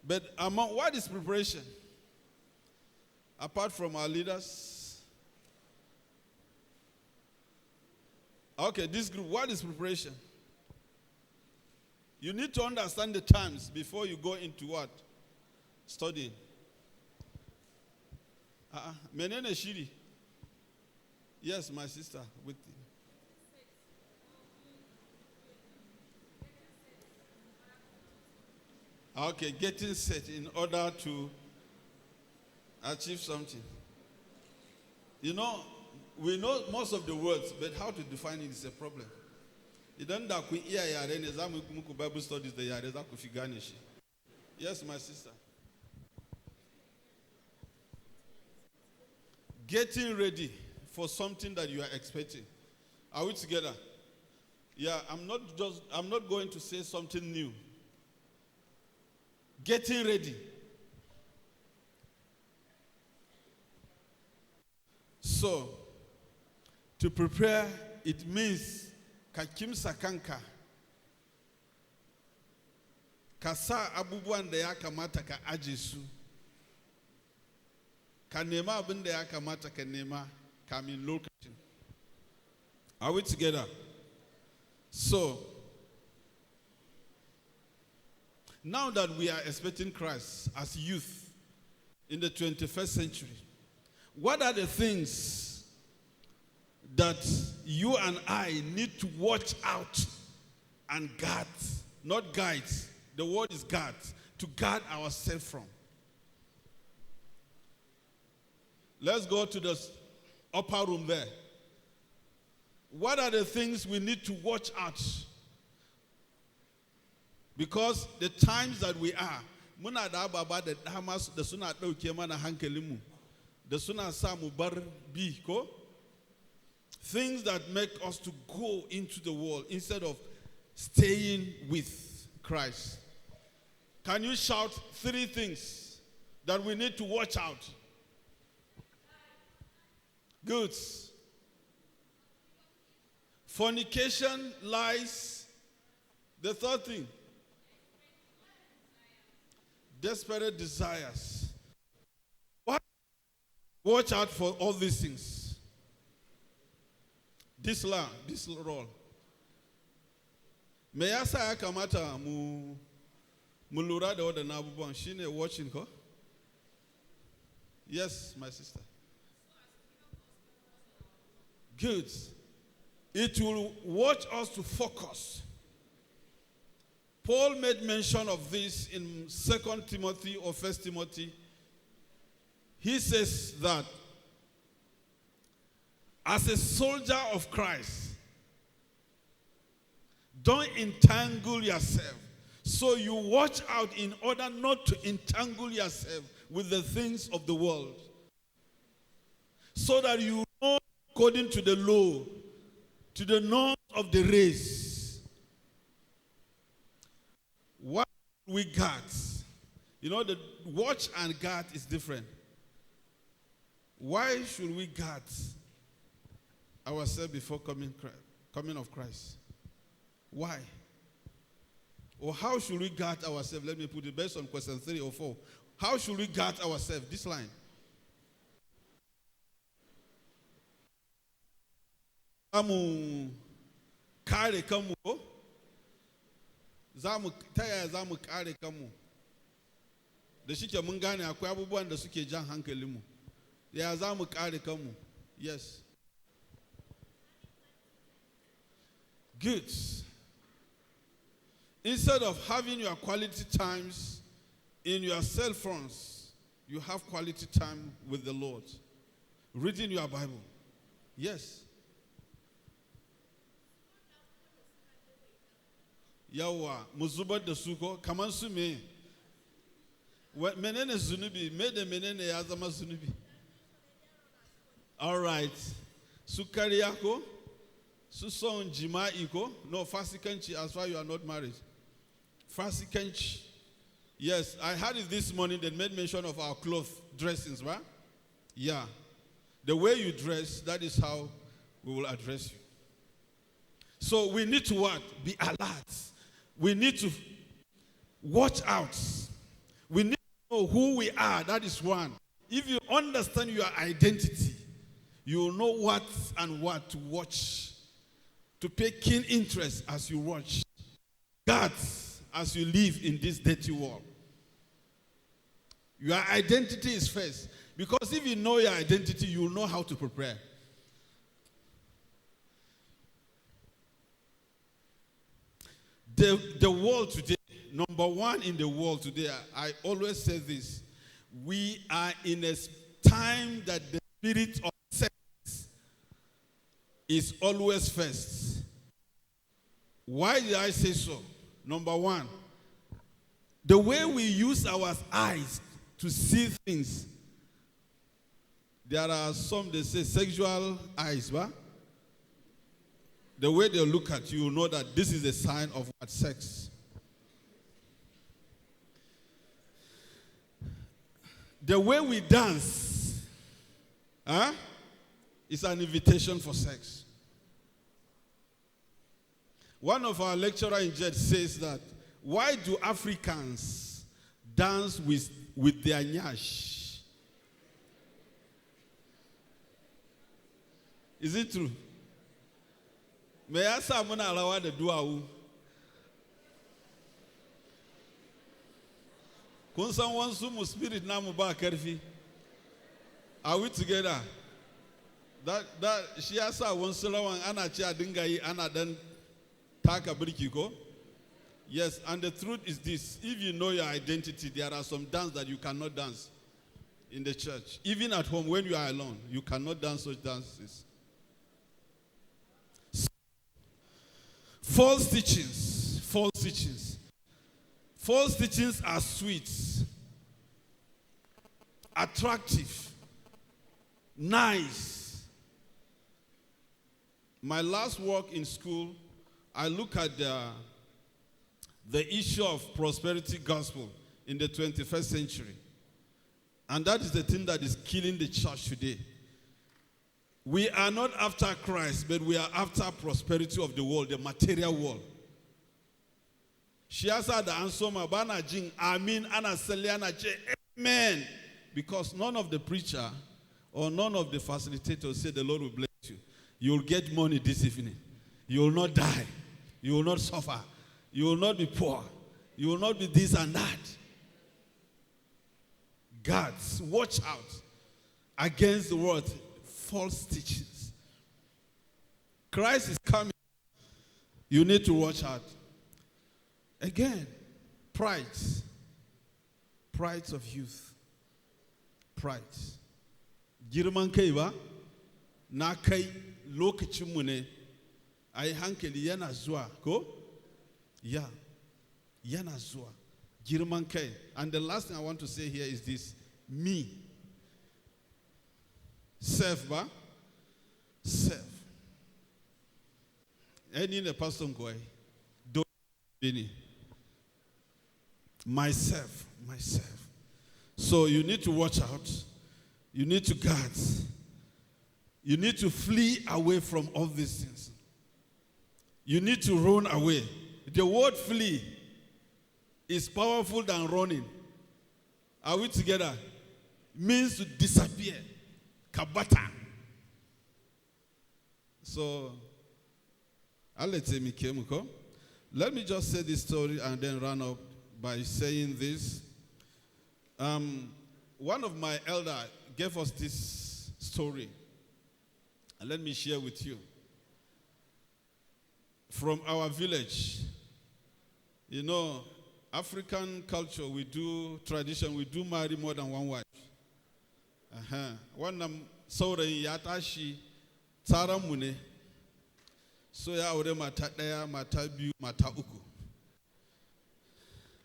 But what is preparation? Apart from our leaders. Okay, this group, what is preparation? You need to understand the times before you go into what? Studying. Menene Shiri. Yes, my sister. With you. Okay, getting set in order to achieve something. You know, we know most of the words, but how to define it is a problem. Bible studies the Yes, my sister. Getting ready for something that you are expecting. Are we together? Yeah, I'm not going to say something new. Getting ready. So, to prepare, it means kakim sakanka. Kasa abubuwan da ya kamata ka aje su. Ka nema abin da ya kamata ka nema kamin lokacin. Are we together? So, now that we are expecting Christ as youth in the 21st century, what are the things that you and I need to watch out and guard? Not guide. The word is guard. To guard ourselves from. Let's go to the upper room there. What are the things we need to watch out? Because the times that we are, muna da baba da dama da suna dauke mana hankalinmu, da suna sa mu bar bi ko? Things that make us to go into the world instead of staying with Christ. Can you shout 3 things that we need to watch out? Good. Fornication, lies. The third thing. Desperate desires. What? Watch out for all these things. This role. Me yasa ya kamata mu lura da wadannan abubuwan shine watching ko? Yes, my sister. Good. It will watch us to focus. Paul made mention of this in 2 Timothy or 1 Timothy. He says that as a soldier of Christ, don't entangle yourself. So you watch out in order not to entangle yourself with the things of the world. So that you know according to the law, to the norms of the race. What we got, you know, the watch and guard is different. Why should we guard ourselves before coming of Christ? Why? Or how should we guard ourselves? Let me put it based on question 3 or 4. How should we guard ourselves? This line. Kare kanmu ko? Ta yaya za mu kare kanmu? Da shike mun gane akwai abubuwan da suke jan hankalinmu. Ya za mu kare kanmu? Yes. Good. Instead of having your quality times in your cell phones, you have quality time with the Lord. Reading your Bible. Yes. Yawa, muzubar da su ko kaman su me? Menene zunubi? Me da menene ya zama zunubi? All right. Su kariya ko? Su son jima'i ko? No, fasikanci as far you are not married. Fasikanci. Yes, I heard it this morning. They made mention of our clothes, dressings, right? Yeah. The way you dress, that is how we will address you. So we need to what? Be alert. We need to watch out. We need to know who we are. That is one. If you understand your identity, you will know what and what to watch, to pay keen interest as you watch. God, as you live in this dirty world. Your identity is first. Because if you know your identity, you will know how to prepare. The world today, number one in the world today, I always say this. We are in a time that the spirit of sex is always first. Why did I say so? Number one, the way we use our eyes to see things. There are some, they say, sexual eyes, right? The way they look at you, you know that this is a sign of what? Sex. The way we dance is an invitation for sex. One of our lecturers in JED says that, why do Africans dance with their nyash? Is it true? May I say muna rawa da duwawu? Kun san wansu mu spirit namu ba karfi. Are we together? That shi yasa wansu rawan ana ci a dinga yi ana dan taka birki ko? Yes, and the truth is this. If you know your identity, there are some dance that you cannot dance in the church. Even at home, when you are alone, you cannot dance such dances. False teachings. False teachings. False teachings are sweet, attractive, nice. My last work in school, I look at the issue of prosperity gospel in the 21st century. And that is the thing that is killing the church today. We are not after Christ, but we are after prosperity of the world, the material world. She has had the answer, Amen, amen. Because none of the preacher or none of the facilitators say the Lord will bless you. You will get money this evening. You will not die. You will not suffer. You will not be poor. You will not be this and that. Guards, watch out against the word false teachings. Christ is coming. You need to watch out. Again, pride. Pride of youth. Pride. Girman kai ba na kai lokacin mu ne ai hankali yana zuwa ko? Yeah. Yana zuwa. Girman kai. And the last thing I want to say here is this. Me. Self ba? Self. Any the person go. Don't be myself. So you need to watch out. You need to guard. You need to flee away from all these things. You need to run away. The word flee is powerful than running. Are we together? Means to disappear. Kabata. So, let me just say this story and then run up by saying this. One of my elders gave us this story. And let me share with you. From our village, you know, African culture, we do tradition, we do marry more than one wife. One saurayi ya tashi tsaran mu ne, so ya aure mata ɗaya, mata biyu, mata uku.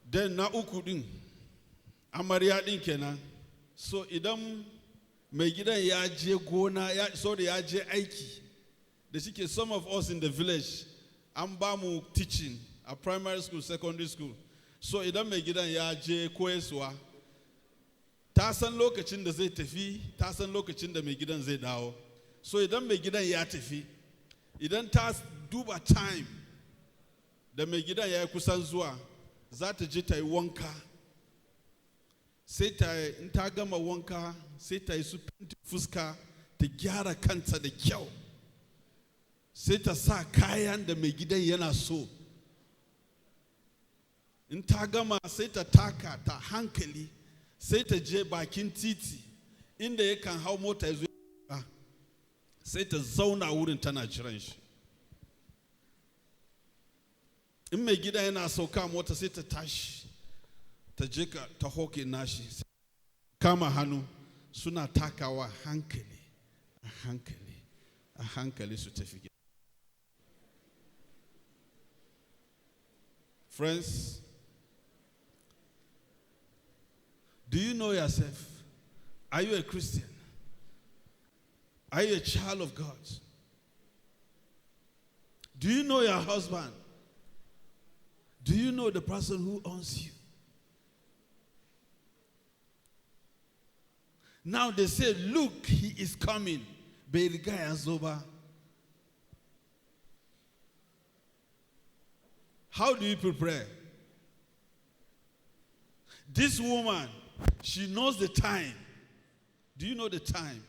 Den na uku din, amarya din kenan. So idan mai gidan ya je gona, ya je aiki, da shike some of us in the village, an ba mu teaching a primary school, secondary school. So idan mai gidan ya je koyarwa, ta san lokacin da zai tafi, ta san lokacin da mai gidan zai dawo. So idan mai gidan ya tafi, idan ta duba time da mai gidan ya yi kusan zuwa, za ta je ta yi wanka, sai ta in ta gama wanka sai ta yi su fenti fuska ta gyara kanta da kyau, sai ta sa kayan da mai gidan yana so. In ta gama sai ta taka ta hankali, sai ta je bakin titi inda yakan hau mota ya zo, sai ta zauna wurin tana jiran shi. In mai gida yana sauka mota sai ta tashi ta je ta hoke nashi, kama hannu suna takawa hankali a hankali a hankali su tafi gida. Friends, do you know yourself? Are you a Christian? Are you a child of God? Do you know your husband? Do you know the person who owns you? Now they say, look, he is coming. How do you prepare? This woman, she knows the time. Do you know the time?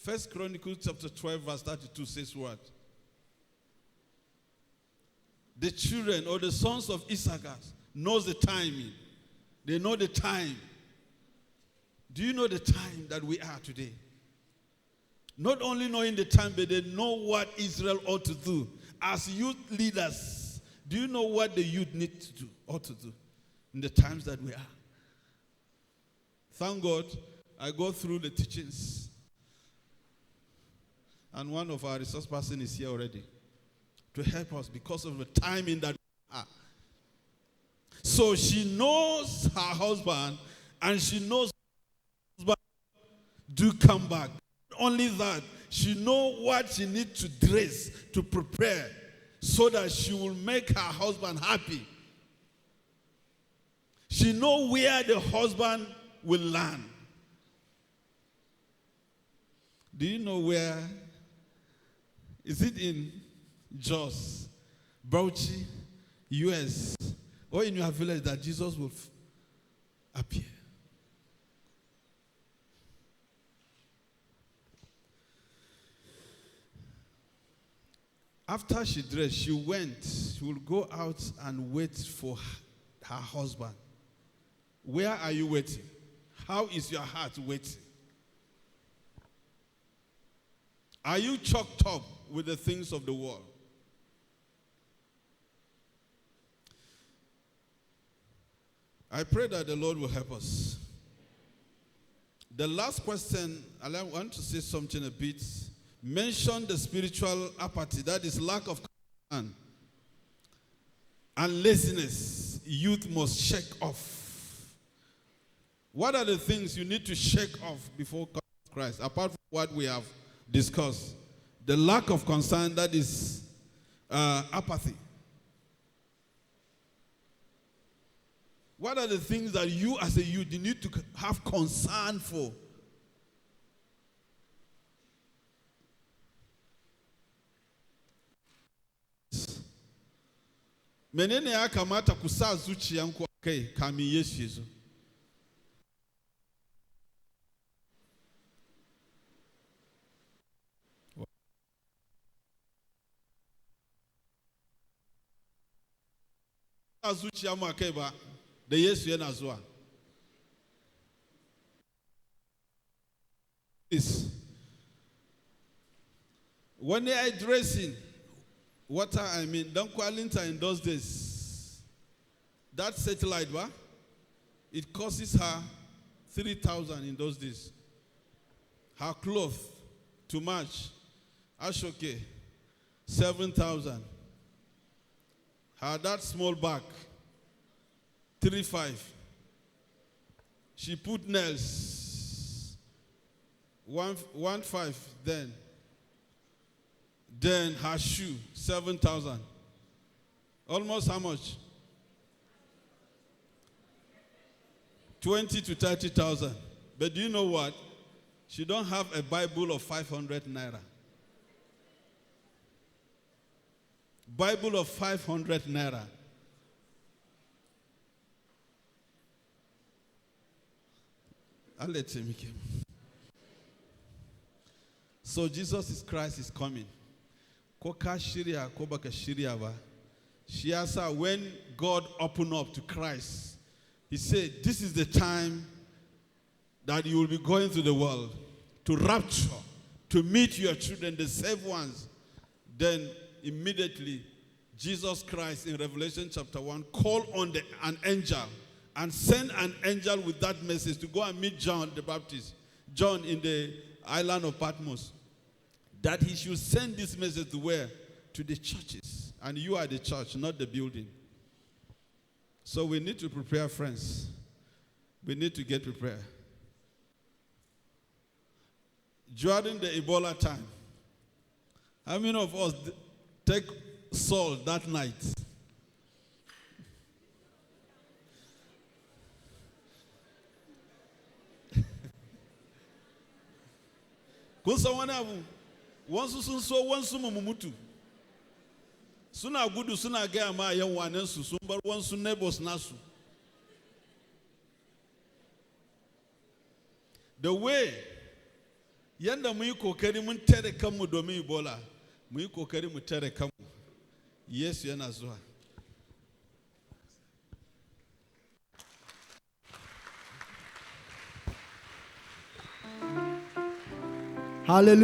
1 Chronicles chapter 12 verse 32 says what? The children or the sons of Issachar knows the timing. They know the time. Do you know the time that we are today? Not only knowing the time, but they know what Israel ought to do. As youth leaders, do you know what the youth need to do, ought to do in the times that we are? Thank God, I go through the teachings. And one of our resource person is here already to help us because of the timing that we are. So she knows her husband, and she knows her husband do come back. Not only that, she knows what she needs to dress, to prepare, so that she will make her husband happy. She knows where the husband will land. Do you know where? Is it in JOS, Bauchi, US, or in your village that Jesus will appear? After she dressed, she will go out and wait for her husband. Where are you waiting? How is your heart waiting? Are you choked up with the things of the world? I pray that the Lord will help us. The last question, I want to say something a bit. Mention the spiritual apathy, that is lack of concern and laziness youth must shake off. What are the things you need to shake off before Christ, apart from what we have discussed? The lack of concern, that is apathy. What are the things that you as a youth you need to have concern for? Menene ya kamata kusa zuciyanku kai kamin Yesu yazo? Zuciya mu kai ba da Yesu yana zuwa. When they are dressing, what I mean, don't qualify in those days. That satellite, it costs her 3,000 in those days. Her clothes to match, Ashoke, 7,000. Her that small bag, 3,500. She put nails, 1,500 then. Then her shoe, 7,000. Almost how much? 20 to 30,000. But do you know what? She don't have a Bible of 500 naira. Bible of 500 naira. I'll let him come. So Jesus Christ is coming. Koka shiria, kobaka shiria ba. Shiasa, when God opened up to Christ, he said, this is the time that you will be going to the world to rapture, to meet your children, the saved ones. Then immediately, Jesus Christ in Revelation chapter 1 called on an angel and sent an angel with that message to go and meet John the Baptist, John in the island of Patmos, that he should send this message to where? To the churches. And you are the church, not the building. So we need to prepare, friends. We need to get prepared. During the Ebola time, how many of us take salt that night? Suna gudu suna gaya ma yan wanansu sun bar wansu neighbors nasu. The way yanda mu yi kokari mun tare kanmu domin Ebola, mu yi kokari mu tare kanmu. Yesu yana zuwa. Hallelujah.